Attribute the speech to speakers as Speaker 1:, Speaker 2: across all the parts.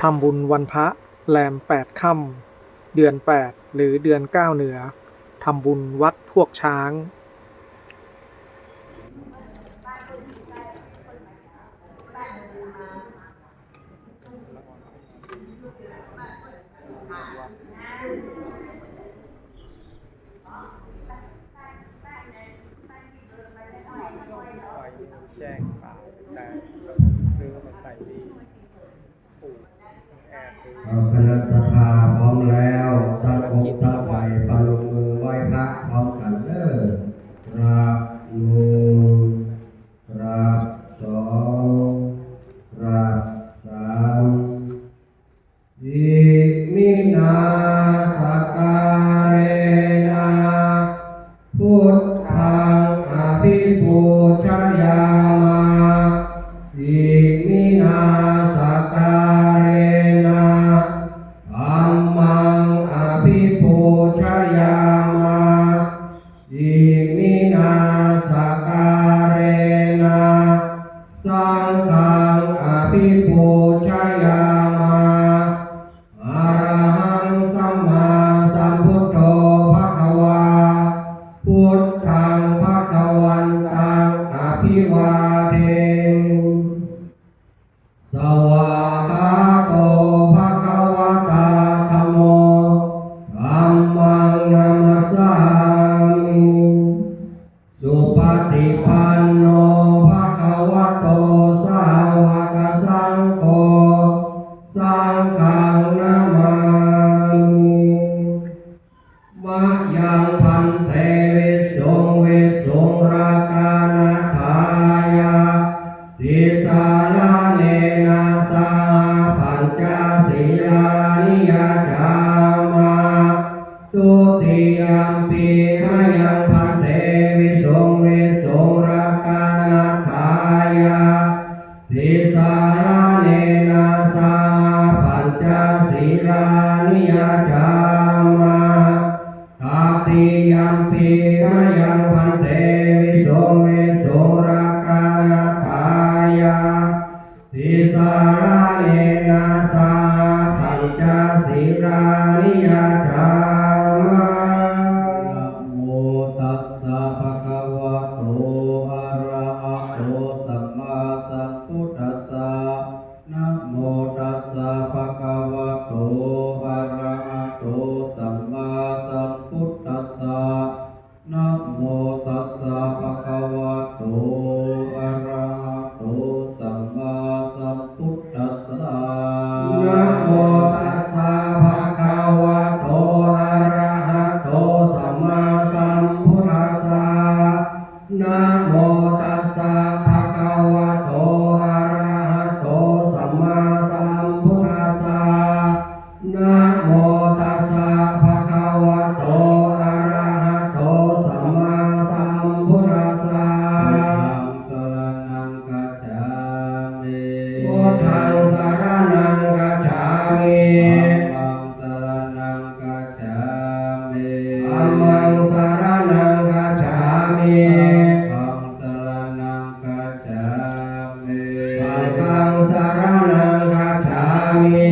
Speaker 1: ทำบุญวันพระแรม8 ค่ำเดือน8หรือเดือน9เหนือทำบุญวัดพวกช้างแจ้งเปล่าแต่ซื้อมาใส่ดีปู่แอร์ซื้อ
Speaker 2: คณะสภาพร้อมแล้วตั้งองค์ตั้งใจประนมมือไหว้พระพร้อมกันเด้อรับ1รับ2รับ3อิมินาสการเณพุทธังอภิปูชยามาอิมินาสการเณธัมมังอภิปูชยามาอิมินาสการเณสังฆังอภิปูชยามาอะระหังสัมมาสัมพุทโธภควาพุทธังภวันตังอภิวาเทสวากขาโตภควตาธัมโมธัมมังนัมสสามิสุปฏิปันโนภควโตสาวกสังโฆสังฆังนามามิมะยังพันเตวิสุงวิสุงราคานาทายาติสาลาเนนะสาปัญจศีลานิยจามาตุติยมปีมะยังพันเตวิสุงวิสุงราคานาทายาติสาลาเนนะสาปัญจศีลานิยจามาตาติยัมปีมะยังพันเตวิสุงวิสุงราคานาทายาติสาราเนนะสาปัญจศีลานิยจามานะโมตัสสะภะคะวะโตอะระหะโตสัมมาสัมพุทธัสสะนะโมตัสสะภะคะวะโตอะระหะโตสัมมาสัมพุทธัสสะนะโมตัสสะภะคะวะโตอะระหะโตสัมมาสัมพุทธัสสะนะโมตัสสะภะคะวะโตอะระหะโตสัมมาสัมพุทธัสสะนะโมตัสสะภะคะวะโตอะระหะโตสัมมาสัมพุทธัสสะนะโมตัสสะภะคะวะโตอะระหะโตสัมมาสัมพุทธัสสะพุทธังสรณังคัจฉามิธัมมังสรณังคัจฉามิธัมมังสรณังคัจฉามิสังฆังสรณังคัจฉามิ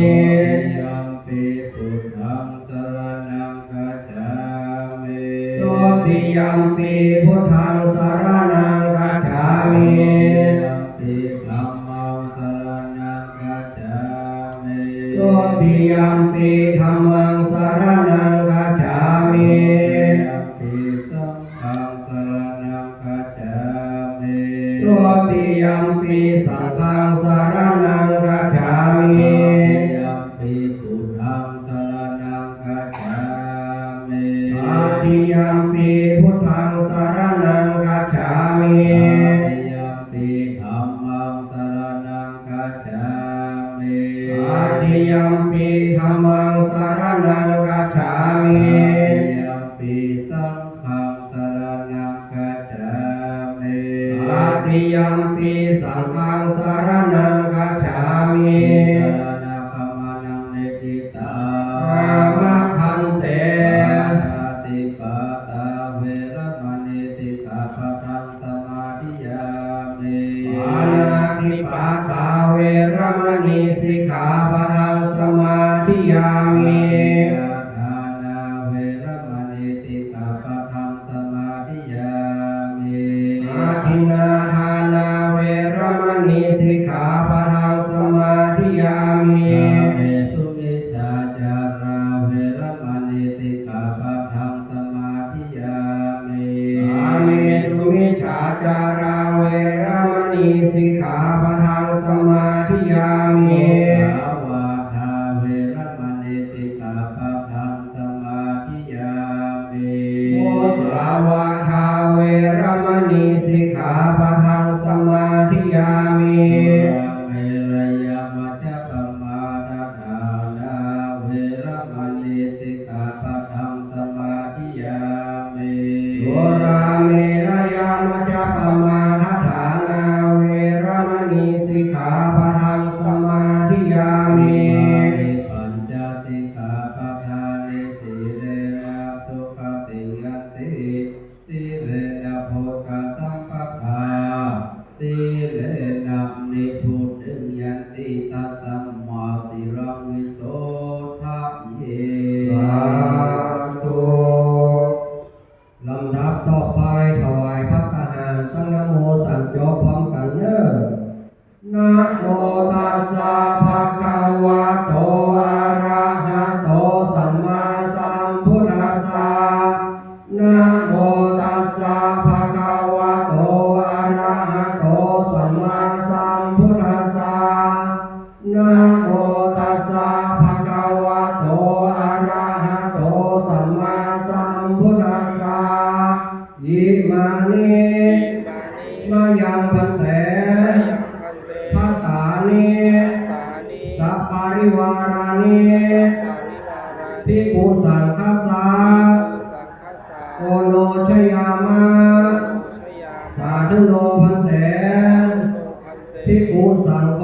Speaker 2: ยัมปิพุทธังสรณังคัจฉามิตุติยัมปิพุทธังสรณังคัจฉามิยัมปิธัมมังสรณังคัจฉามิตุติยัมปิธัมมังสรณังคัจฉามิยัมปิสังฆังสรณังคัจฉามิตุติยัมปิสังฆังสรณังคัจฉามิยัมปิพุทธังสรณังคัจฉามิตติยัมปิพุทธังสรณังคัจฉามิตติยัมปิธัมมังสรณังคัจฉามิตติยัมปิธัมมังสรณังคัจฉามิตติยัมปิสังฆังสรณังคัจฉามิตติยัมปิสังฆังสรณังคัจฉามิสรณะขมานังเนติตามะพันเตอาติปาตาเวรมณีติกาปะทังสมาธิยามิปานาติปาตาเวรมณีสิกขา ปะทังสมาธิยามิ
Speaker 3: ทานาเวรมณีสิกขาปะทังสมาธิยามิ
Speaker 2: อาทินนาทานาเวรมณีสิกขาปะทังสมาธิยามิ
Speaker 3: กาเมสุมิชาจาราเวรมณีสิกขาปะทังสมาธิยามิ
Speaker 2: อาเมสุมิจฉาจาราเวรมณีสิกขาปะทังสมาธิยามิ
Speaker 3: สาวาทาเวรมณีสิกขาปะทังสมาธิยามิ
Speaker 2: โมสาวาทาเวรมณีสิกขาปะทังสมาธิยามิ
Speaker 3: เมรยามัชฌะปมาทฐานาเวรมณีสิกขาปะทังสมาธิยามิ
Speaker 2: โยราเมรยามัจจปมาทัฏฐานาเวรมณีสิกขาปะทังสมาธิยามิ
Speaker 3: ปัญจสิกขาปะทานิสีเลนะสุขติยัตติสีเลนะโภคสัมปทาสีเลนะนิพุทธิยันติตัสสัมมาสิรังวิโสทะเย
Speaker 2: สาธุลำดับต่อไปถวายพระทหารตั้งนะโมสั่นจบพร้อมกันเนอะนะโมตัสสะภะคะวะโตอะระหะโตสัมมาสัมพุทธัสสะนะโมตัสสะภะคะวะโตอะระหะโตสัมมาสัมพุทธัสสะนะโมตัสสะภะคะวะโตอะระหะโตสัมมาสัมพุทธัสสะอิมานิมายังพันเตพัตตานิสัพปาริวารานิภิกขุสังฆสาโอโนชยามะสาธุโนพันเตภิกขุสังโฆ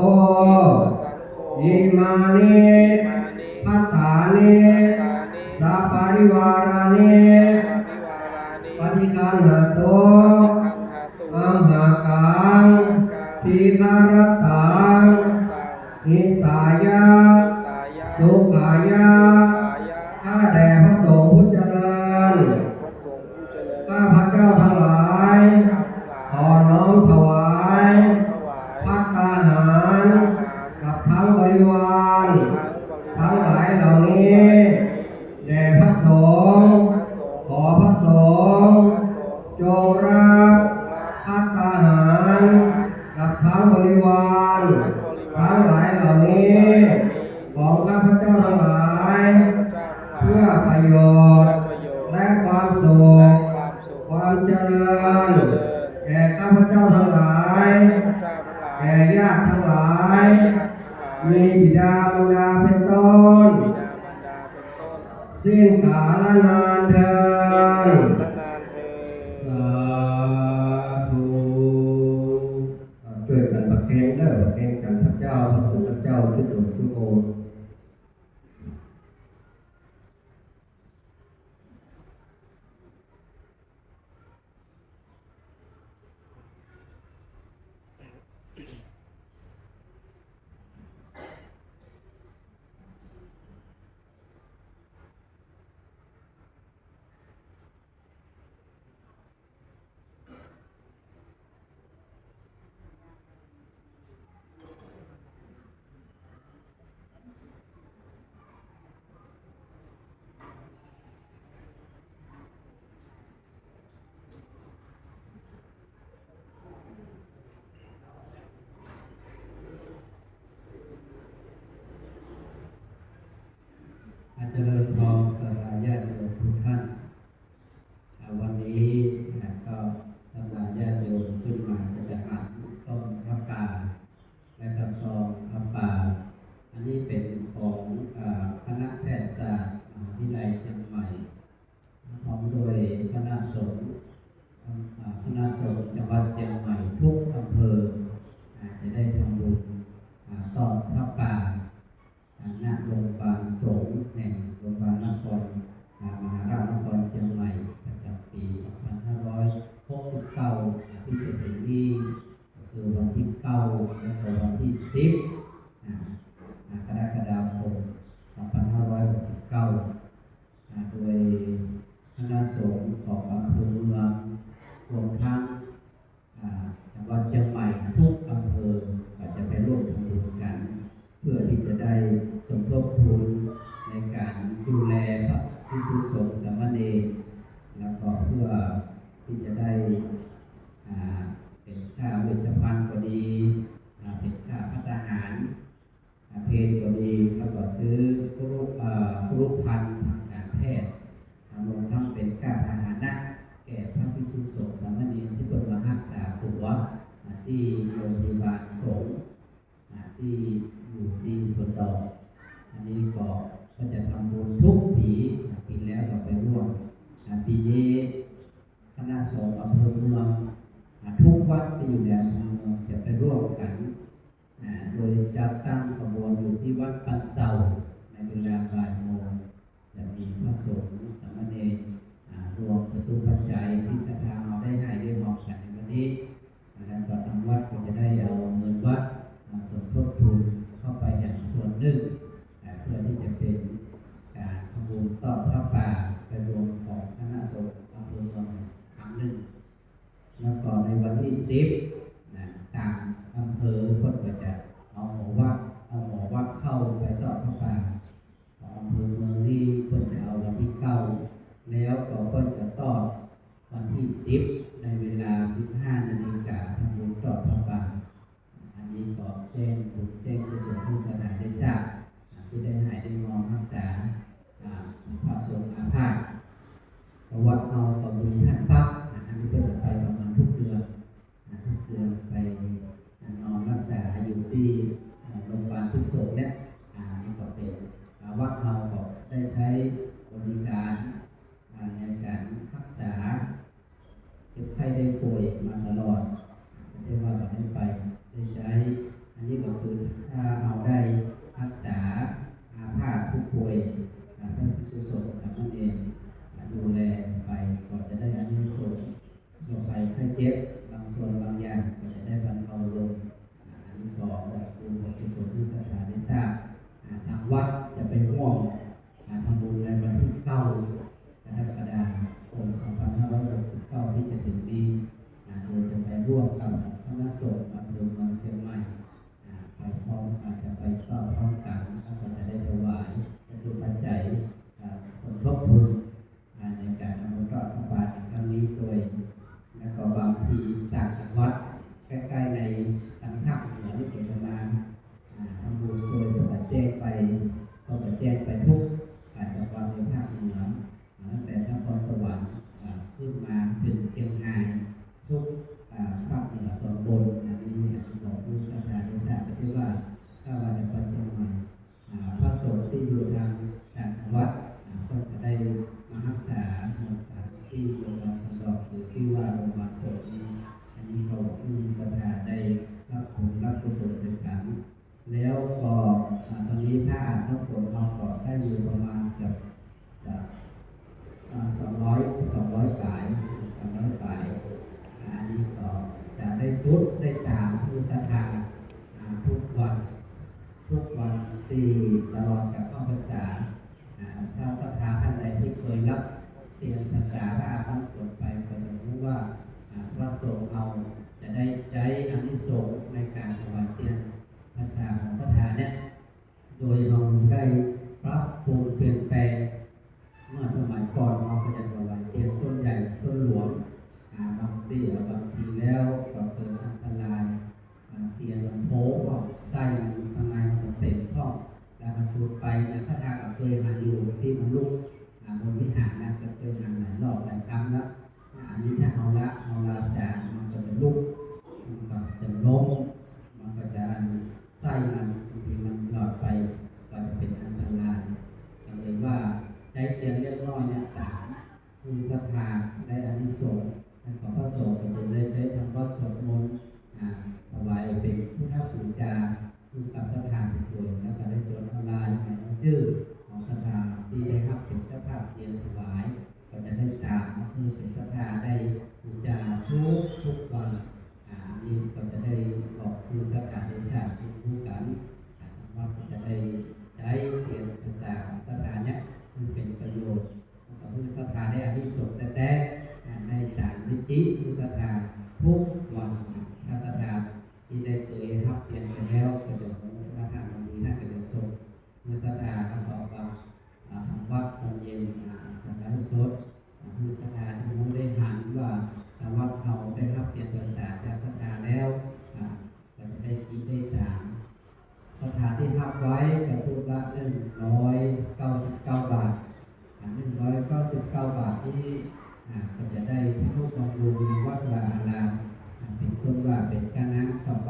Speaker 2: อิมานิพัตตานิสัพปาริวารานิปฏิคันหะโตอัมหากังทีฆารตังหิตายะสุขายะข้าแด่พระสงฆ์ผู้เจริญข้าพระเจ้าทั้งหลายขอน้อมถวายภัตตาหารกับทั้งบริวารทั้งหลายเหล่านี้แด่พระสงฆ์ขอพระสงฆ์จงรับภัตตาหารกับทั้งบริวารทั้งหลายเหล่านี้ของข้าพเจ้าทั้งหลายเพื่อประโยชน์และความสุขความเจริญแก่ข้าพเจ้าทั้งหลายแก่ญาติทั้งหลายมีบิดามารดาเป็นต้นสิ้นกาลนานเถิด
Speaker 3: สาธุ
Speaker 2: ช่วยกันประเคนเด้อประเคนกันพระเจ้าพระสุตเจ้าทุกองค์ทุกองค์
Speaker 3: อาจารย์พรสลาญาติโยมทุกท่านวันนี้ก็สลาญาติโยมขึ้นมาก็จะอ่านต้นพระป่าและก็ซองพระป่าอันนี้เป็นของคณะแพทยศาสตร์มหาวิทยาลัยเชียงใหม่พร้อมโดยคณะสงฆ์จังหวัดเชียงใหม่ทุกอำเภอจะได้ทำบุญต่อพระป่าณโรงพยาบาลสงฆ์แห่งโรงพยาบาลนครมหาราชนครเชียงใหม่ประจำปี 2569 ที่จะถึงนี้ก็คือวันที่ 9 และก็วันที่ 10 กรก ซื้อครุภัณฑ์ทางการแพทย์รวมทั้งเป็นค่าพาหนะแก่พระภิกษุสงฆ์สามเณรที่เป็นมารักษาตัวที่โรงพยาบาลสงฆ์ที่อยู่ที่สวนดอกอันนี้ก็จะทำบุญทุกปีแล้วก็ไปร่วมปีนี้คณะสงฆ์อำเภอเมืองทุกวัดที่อยู่ในอำเภอเมืองจะไปร่วมกันโดยจะตั้งขบวนอยู่ที่วัดปันเสาในเวลาบ่ายโมงจะมีพระสงฆ์สามเณรรวมจตุปัจจัยที่ศรัทธาเราได้ให้ได้มอบกันในวันนี้แล้วก็ทางวัดก็จะได้เอาเงินวัดสมทบทุนเข้าไปอย่างส่วนหนึ่งเพื่อที่จะเป็นการทำบุญต่อพระป่าไปรวมของคณะสงฆ์อำเภอเมืองครั้งหนึ่งแล้วก็ในวันที่10ต่างอำเภอคนก็จะเอาหมอวัดเข้าไปต่อพระป่าของอำเภอเมืองนี่คนจะเอาวันที่9แล้วก็คนจะต่อวันที่10ในเวลา 15 นาฬิกาทำบุญต่อพระป่าอันนี้ก็แจ้งกุศลผู้ศรัทธาได้ทราบที่ได้ให้ได้มองรักษาพระสงฆ์อาพาธวัดเราก็มีท่านปั๊บอันนี้ก็จะไปประมาณทุกเดือนไปนอนรักษาอยู่ที่โรงพยาบาลทุกสงฆ์เนี่ยนี่ก็เป็นวัดเราก็ได้ใช้บริการในการรักษาเจ็บไข้ได้ป่วยมาตลอดไม่ใช่ว่าเราได้ไปได้ใช้อันนี้ก็คือถ้าเราได้รักษาอาพาธผู้ป่วยพระภิกษุสงฆ์สามเณรดูแลไปก็จะได้อานิสงส์โรคภัยไข้เจ็บบางส่วนบางอย่างก็จะได้บรรเทาลงอันนี้ก็ดูบทที่สนที่ศรัทธาได้ทราบทางวัดจะไปร่วมทำบุญในวันที่9 กรกฎาคม 2569 ที่จะถึงนี้โดยจะไปร่วมกับคณะสงฆ์อำเภอเมืองเชียงใหม่ไปพร้อมอาจจะไปต่อพร้อมกันแล้วก็จะได้ถวายปัจจัยสมทบทุนในการทำบุญต่อพระป่าในครั้งนี้โดยและก็บางทีต่างจังหวัดใกล้ๆในทางภาคเหนือที่จะมาทำบุญโดยประแจ้งไปก็ประแจ้งไปทุกจังหวัดในภาคเหนือตั้งแต่นครสวรรค์ขึ้นมาถึงเชียงรายทุกภาคเหนือตอนบนอันนี้บอกผู้ศรัทธาได้ทราบไปที่ว่าถ้าวันในปัจจุบันพระสงฆ์ที่อยู่ทางวัดก็จะได้มารักษาที่โรงพยาบาลสันดอกหรือที่ว่าโรงพยาบาลสงฆ์นี้อันนี้เราผู้ศรัทธาได้รับผลรับกุศลเป็นการแล้วก็ตอนนี้ถ้าน้ำฝนเราก็ได้อยู่ประมาณเกือบ200 ปลายอันนี้ก็จะได้จุดได้ตามผู้ศรัทธาทุกวันที่ตลอดกับเข้าพรรษาถ้าศรัทธาท่านใดที่เคยรับเรียนภาษาพระอาคัมภีร์ไปก็จะรู้ว่าพระสงฆ์เราจะได้ใช้อานิสงส์ในการถวายเทียนภาษาของศรัทธาเนี่ยโดยเราได้ปรับปรุงเปลี่ยนแปลงเมื่อสมัยก่อนเราก็จะถวายเทียนต้นใหญ่ต้นหลวงบางทีแล้วก็เกิดอันตรายเทียนโผล่ออกไส้ข้างในมันเต็มท้องแล้วมันสูดไปศรัทธาก็เคยหันอยู่ที่มันลุกบนวิหารนะก็เคยหันหลายรอบหลายครั้งแล้วอันนี้ถ้าเอาละสารมันก็จะลุกมันก็จะล้มมันก็จะไส้มันบางทีมันหลอดไปก็จะเป็นอันตรายก็เลยว่าใจเทียนเรียบร้อยเนี่ยต่างมีศรัทธาได้อานิสงส์ขอพระสงฆ์ก็ได้ทำวัดสวดมนต์ถวายเป็นพุทธบูชาผู้กับศรัทธาเป็นส่วนแล้วก็ได้จดทำลายหมายชื่อของศรัทธาที่ได้รับเป็นเจ้าภาพเทียนถวายก็จะได้ตามคือเป็นศรัทธาได้บูชาทุกวันนี้ก็จะได้บอกผู้ศรัทธาได้ทราบทุกกันว่าจะได้ใช้เทียนภาษาของศรัทธาเนี่ยมันเป็นประโยชน์กับผู้ศรัทธาได้อานิสงส์แต่ในฐานวิจิผู้ศรัทธาทุกวันถ้าศรัทธาที่ได้เคยรับเรียนไปแล้วก็จะพระธรรมนี้น่าจะส่งเมื่อศรัทธาก็ต่อไปทำวัดตอนเย็นจะได้สดผู้ศรัทธาที่มุ่งได้หัน 199 บาท199 บาทที่ก็จะได้ทุกบำรุงในวัดวาอารามเป็นต้นว่าเป็นค่าน้ำค่าไฟ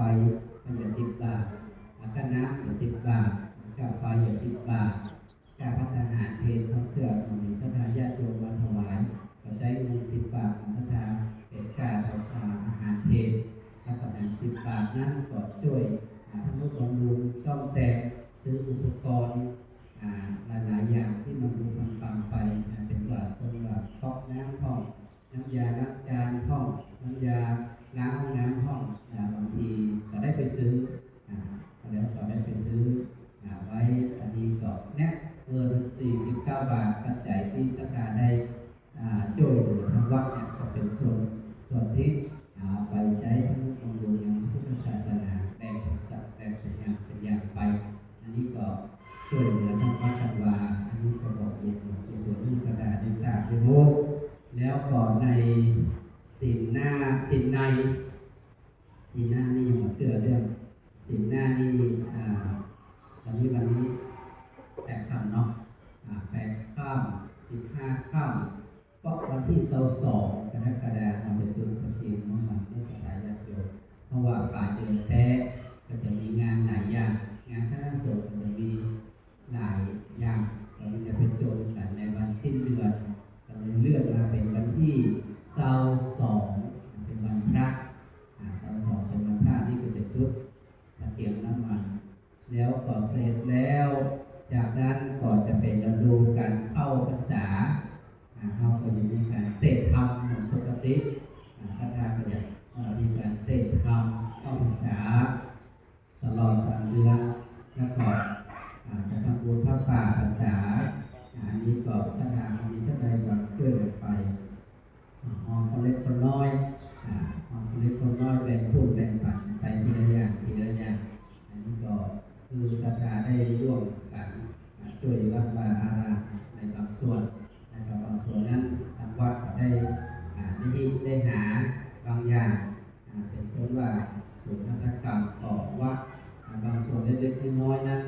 Speaker 3: ก็จะ10 บาทค่าน้ำอยู่10 บาทค่าไฟอยู่10 บาทค่าพัฒนาเพลของเครื่องของศรัทธาญาติโยมมาถวายก็ใช้เงิน10 บาทของศรัทธาเป็นค่าอาหารเพลแล้วก็แบ่ง10 บาทนั้นก็ช่วยทำนุบำรุงซ่อมแซมซื้ออุปกรณ์หลายๆอย่างที่มันดูมันปังไปเป็นว่าคนว่าก๊อกน้ำห้องน้ำยาล้างจานห้องน้ำยาล้างห้องน้ำห้องบางทีก็ได้ไปซื้อแล้วก็ได้ไปซื้อไว้อันนี้ก็แนะเงิน49 บาทกระจายที่สถานได้ช่วยเหลือทางวัดเนี่ยก็เป็นส่วนที่ไปใช้ทั้งบำรุงในพุทธศาสนาแบ่งสัตว์แบ่งเป็นอย่างไปอันนี้ก็ช่วยเหลือทางวัดกันว่าอันนี้ก็บอกบุญกุศลที่สถานได้ทราบด้วยโลกแล้วก็ในศีลในศีลหน้านี่หมดเรื่องศีลหน้านี่วันนี้8 ค่ำเนาะ8 ค่ำ15 ค่ำก็วันที่22 กรกฎาคมจะเป็นปฏิทินของมันที่สถานญาติโยมเพราะว่าปลายเดือนแท้ก็จะมีงานหลายอย่างงานคณะสงฆ์ก็จะมีหลายอย่างเราจะเป็นโจทย์กันในวันสิ้นเดือนเราเลื่อนมาเป็นวันที่22เป็นวันพระ22เป็นวันพระนี่ก็จะจุดตะเกียงน้ำมันแล้วก็เสร็จแล้วจากนั้นก็จะเป็นฤดูการเข้าพรรษาเราก็จะมีการเตะธรรมเหมือนปกติศรัทธาก็จะมีการเตะธรรมเข้าพรรษาตลอด3 เดือนแล้วก็จะทำบุญพระป่าพรรษาอันนี้ก็ศรัทธามีท่านใดแบบช่วยกันไปห้องคนเล็กคนน้อยห้องคนเล็กคนน้อยแบ่งพูดแบ่งปันไปทีละอย่างอันนี้ก็คือศรัทธาได้ร่วมกันช่วยวัดวาอารามในบางส่วนนะครับบางส่วนนั้นทางวัดก็ได้ได้หาบางอย่างเป็นต้นว่าศูนย์นวัตกรรมของวัดบางส่วนเล็กๆน้อยๆนั้น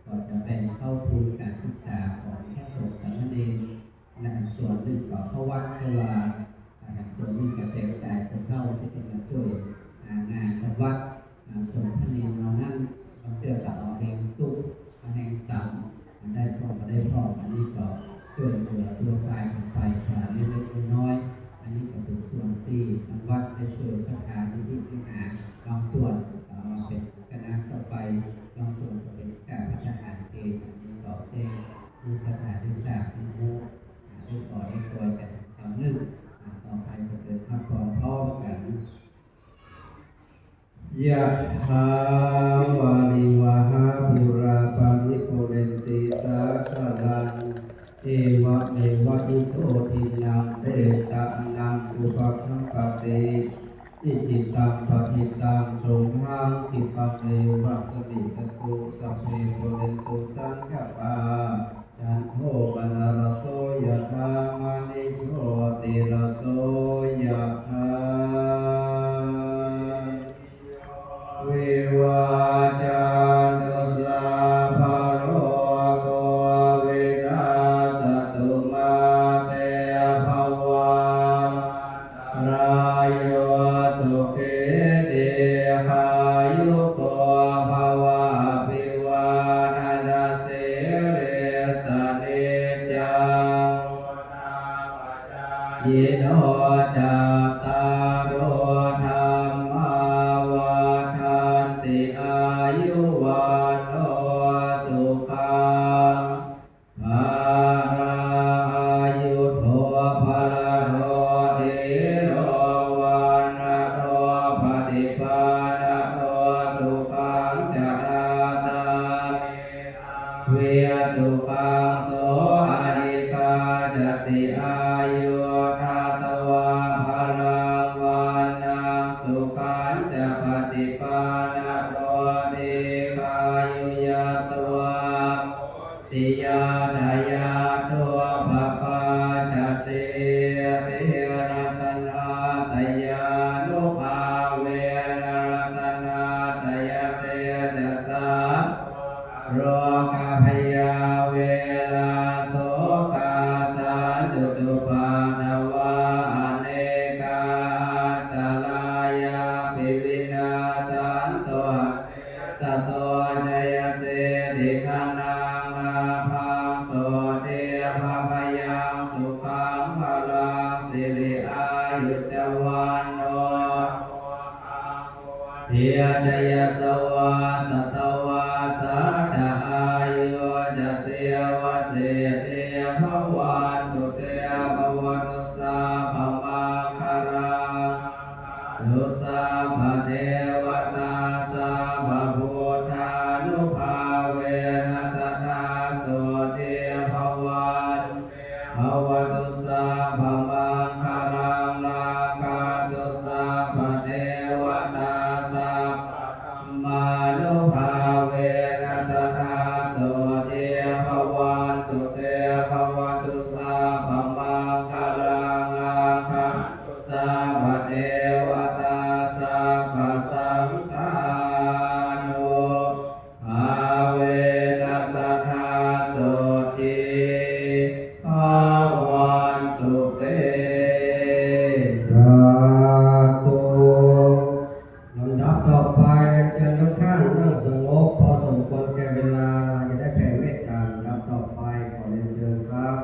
Speaker 3: ก็จะแบ่งเข้าทุนการศึกษาของพระสงฆ์สามเณรและส่วนหนึ่งก็เข้าวัดเข้าวาส่วนหนึ่งก็แจกจ่ายคนเข้าที่เป็นมาช่วยงานของวัดส่วนพระเนรเรานั้นเราเชื่อกับเอาแห่งตู้แห่งต่ำได้พร้อมก็ได้พร้อมอันนี้ก็ช่วยเหลือตัวกายของไปเล็กๆน้อยๆอันนี้ก็เป็นส่วนที่ทางวัดได้ช่วยสถานที่หาบางส่วนเป็นคณะต่อไปบางส่วนก็เป็นการพัฒนาเองอันนี้ก็แจ้งมีสถานที่สร้างที่มูได้ก่อได้คอยกันต่อเนื่องต่อไปก็เกิดความพร้อมกัน ยะถาวาริวหาปุราปาริปุเรนติสาคลังเอวะเมวะอิโตทินังเปตะนังอุปคัมปะเตอิจิตังปะทิตังตุมหังคิปะเมวะสมิจตุสัพเพปุเรนตุสังฆปาจันโทปนะระโสยะธามณิโชติระโสยะธาวิวาชันตุสัพพะโรโควินาศตุมาเตภวัตรายุสุขิติขายุโกภวะภิวาทนาสิริสนิจังยิโนจัตตารโอธรรมาวัฏันติอายุวันโอสุขังภารายุโทภลโรธิโรวันโรปฏิปานโรสุขังจราตาเวสุขังโสอริกาจติอายุทัตวะพลังวันนังสุขังจะปฏิปานโรติกายุยาสวะติยาทายาตัวปปาชติติรัตนาตยานุภาเวนะรัตนาตยเตจะสาโรกา พยาเวลาโสกาสาจุตุปาทวาอเนกาสลายาปิวินาสันโตสตโตชยเสดิคานังอาภังโสเทภะพยังสุขังพลังสิริอายุจวันโนเพียจยสวาสตวาสาจาอายุจะเสวะเสเทภวันตุเตภวัตุสาภมังคารังตุสาภเทวตาสาภพุทธานุภาเวนัสสทาโสเทภวันภวตุสาภมังคารังนาคาตุสาภเทวตาสามานุภาเวนัสสทาโสเทภวันตุเตภวตุสาภมังคารังนาคาตุสาภเทวตาสาภสังฆานุภาเวนัสสทาโสทิภวันตุเต
Speaker 2: สาธุลำดับต่อไปเชิญทุกท่านนั่งสงบพอสมควรแก่เวลาจะได้แผ่เมตตาลำดับต่อไปขอเรียนเชิญครับ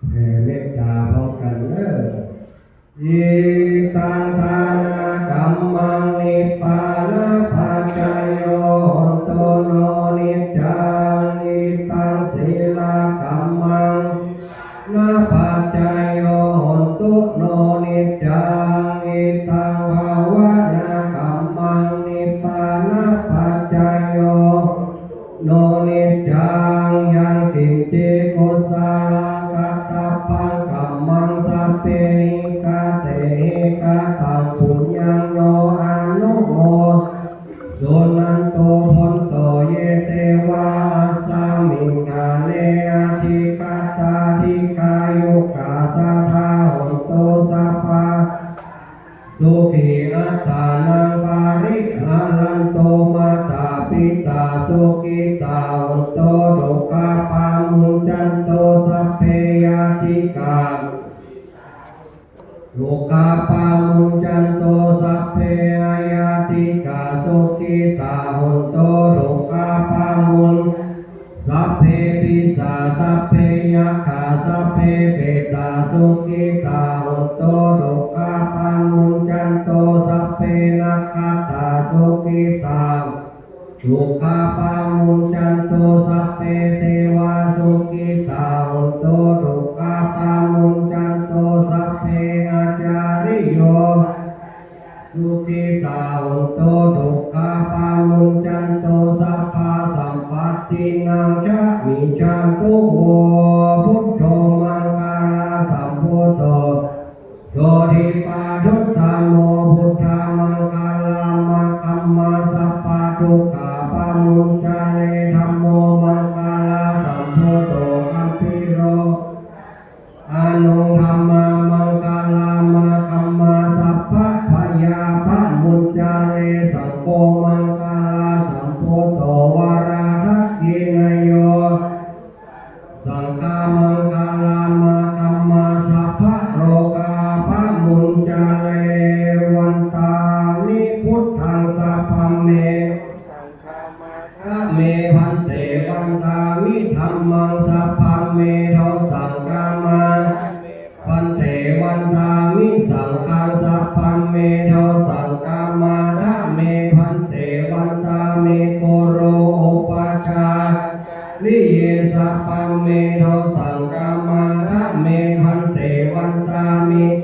Speaker 2: แผ่เมตตาพร้อมกันเด้ออิตังทานากัมมังนิพพานะปัจจายโยโตโนนิจจังอิตังศีลกัมมังนะปัจจายโยตุโนนิจจังอิตังภาวนากัมมังนิพพานะปัจจายโยโนนิจจังยังกินจิกุสาลังกัตตปังกัมมังสัพเพหิกาเตหิกาตังปุญญังโนอนุโมสุนันโตพนโตเยเตวาสามิงาเนอธิกาตาธิกายุกาสัทธาหนโตสัพพะสุขีอัตตานังปาริหันลันโตมาตาปิตาสุขิตาหุนโตโดกาปามุญจันโตสัพเพยาติกาโลกาปามุญจันโตสัพเพยาติกาสุขิตาหุนโตโลกาปามุญสัพเพปิสาสัพเพยัคขาสัพเพเปตาสุขิตาหุนโตโลกาปามุญจันโตสัพเพนัคขตาสุขิตาสุขาปามุญจันโตสัพเพเทวาสุขิตาหุนโตสุขาปามุญจันโตสัพเพอาจาริโยสุขิตาหุนโตสุขาปามุญจันโตสัพพะสัมปัตตินังชะมิจันตุโวพุทโธมังคาลาสัมพุทโธโตทิปาทุตตโมพุทธามังคาลามัคคัมมาสัพพะทุกขาปามุญจาเลธัมโมมังคาลาสัมพุทโธคัมภิโรอนุธัมมามังคาลามัคคัมมาสัพพะพยาปะมุญจาเลสังโฆมังคาลาสัมพุทโธวาราทักขินา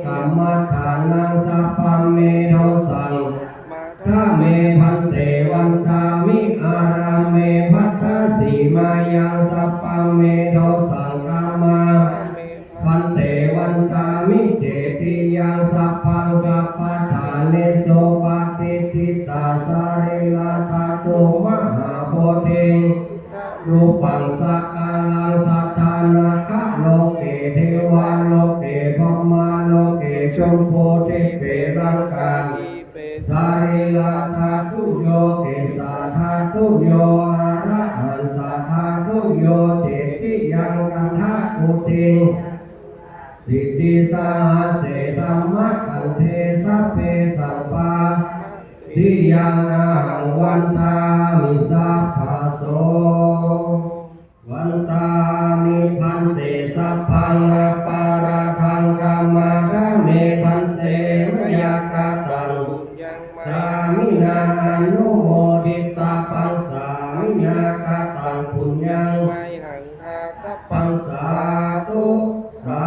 Speaker 2: กัมมัฏฐานังสัพพะเมโทสัง
Speaker 1: มา
Speaker 2: ถ้าเมพันเตวันตามิอาราเมพัทธสีมายังสัพพะเมโทสังกามาพันเตวันตามิเจติยังสัพพังสัพพะทานิโสปฏิทิตาสาริลาทาโตมหาโพธิรูปังสักการังสัทธานาคะโลเกเทวาโลเกพมมาโลเกชมโพธิเปรังกา
Speaker 1: เป
Speaker 2: สาริลาธาตุโยเกสาธาตุโยอาระหันตาธาตุโยเจติยังกันทาตุติงสิทธิสาเสธรรมะกันเทสัพเพสัพพะทิยังอาหังวันตามิสัพพะโสวันตามิพันเตสัพพังอปาราคังกามาคะเมพันเตมยากาตัง
Speaker 1: ยังมา
Speaker 2: สามินาอนุโมดิตาปังสามินากาตังปุญญัง
Speaker 1: ไม่หังทากัป
Speaker 2: ปังสาธุสา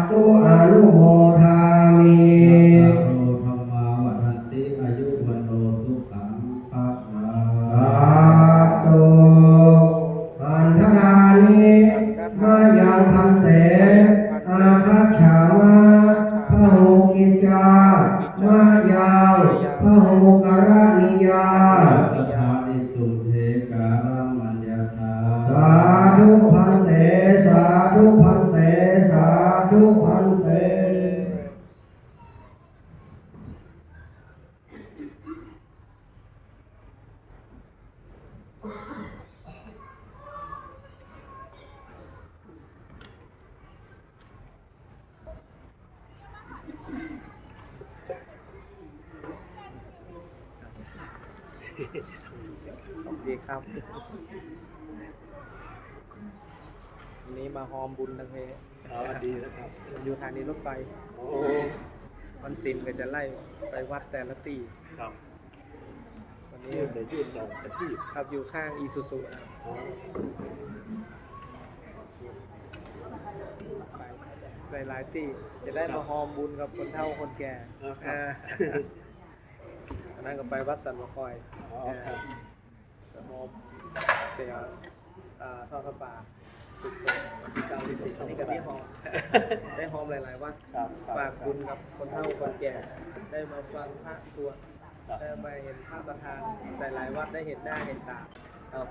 Speaker 2: ธุอนุโมทามิ
Speaker 3: สัพพะโรธรรมาวันติอายุวันโนสุขังภะลั
Speaker 2: สาง ธุปันธนานิมายังพันเตอาคัจฉามะพะโหกิจจามายังพะโหกรณิยา
Speaker 3: สัทธานิสุเทกามัญญาตา
Speaker 2: สาธุพันเตสาธุพันเตสาธุพันเต
Speaker 1: สวัสดีครับวันนี้มาฮอมบุญทางเพดีนะครับอยู่ทางนี้รถไฟวันศิลป์ก็จะไล่ไปวัดแต่ละตี
Speaker 4: ครับ
Speaker 1: วันนี้
Speaker 4: ยืนลงกันที่
Speaker 1: ครับอยู่ข้างอีซูซุไปหลายๆตีจะได้มาฮอมบุญกับคนเฒ่าคนแก่อันนั้นก็ไปวัดสันมะคอยจะฮอมเดี๋ยวทอดผ้าป่าสุขสนที่เก้าที่สิบอันนี้ก็ได้ฮอมได้ฮอมหลายๆวัด
Speaker 4: ครับ
Speaker 1: ฝากบุญกับคนเฒ่าคนแก่ได้มาฟังพระสวดได้มาเห็นพระประธานหลายๆวัดได้เห็นหน้าเห็นตาครับ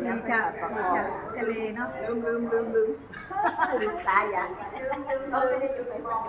Speaker 5: นี่จะเลเนาะลืมตายอย่างลืมไม่ได้จุดไปมอง